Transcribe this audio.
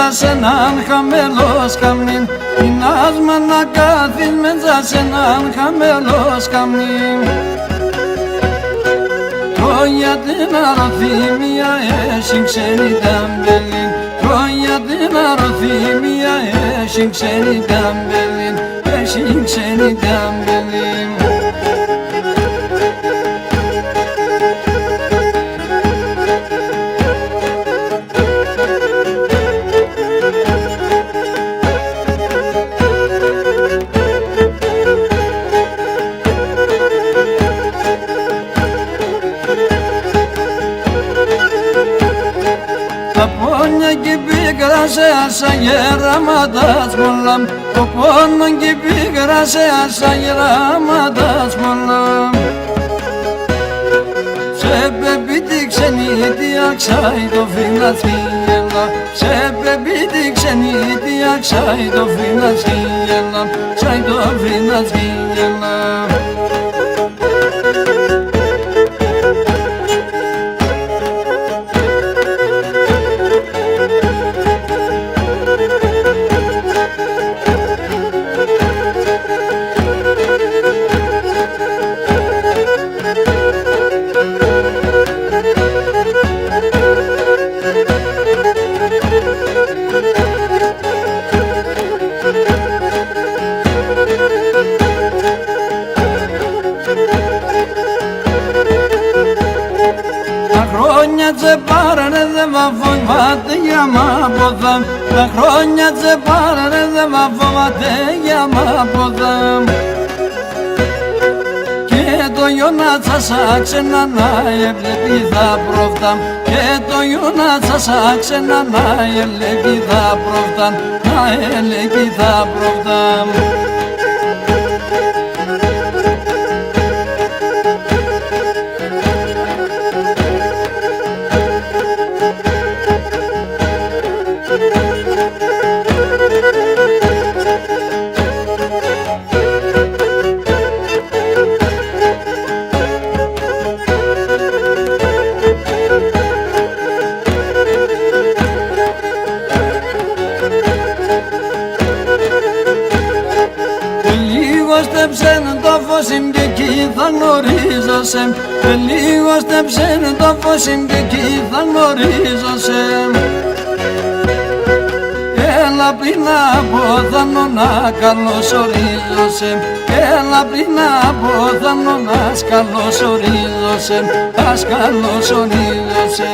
μέσα σ' έναν χαμηλό σκαμνί, πεινάσμα να κάθεις μέσα σ' έναν χαμηλό σκαμνί. Τρώγια την αρωθύμια έχει ξένη ταμπελή, τρώγια την αρωθύμια έχει ξένη ταμπελή, έχει ξένη ταμπελή. Τα πόνια κι πίκρα σε άσα γεράματας πολλά, το πόνο κι πίκρα σε άσα γεράματας πολλά. Σε πεπίτη ξενίτια ξάει το φιναθιέλα, σε πεπίτη ξενίτια ξάει το φιναθιέλα, ξάει το φιναθιέλα. Τα χρόνια τσεπάρανε δε μα φοβάται για μάποδα, τα χρόνια τσεπάρανε δε μα φοβάται για μάποδα. Και το γιονάτσα σα ξένα να ευλέπει θα πρόφτα, και το γιονάτσα σα ξένα να ευλέπει θα πρόφτα, να ευλέπει θα πρόφτα. Λίγο στέψεν το φως και εκεί θα γνωρίζεσαι, λίγο στέψεν το φως και εκεί θα γνωρίζεσαι. Έλα πριν από θανό να καλωσορίζεσαι, έλα πριν από θανό να καλωσορίζεσαι, ας καλωσορίζεσαι.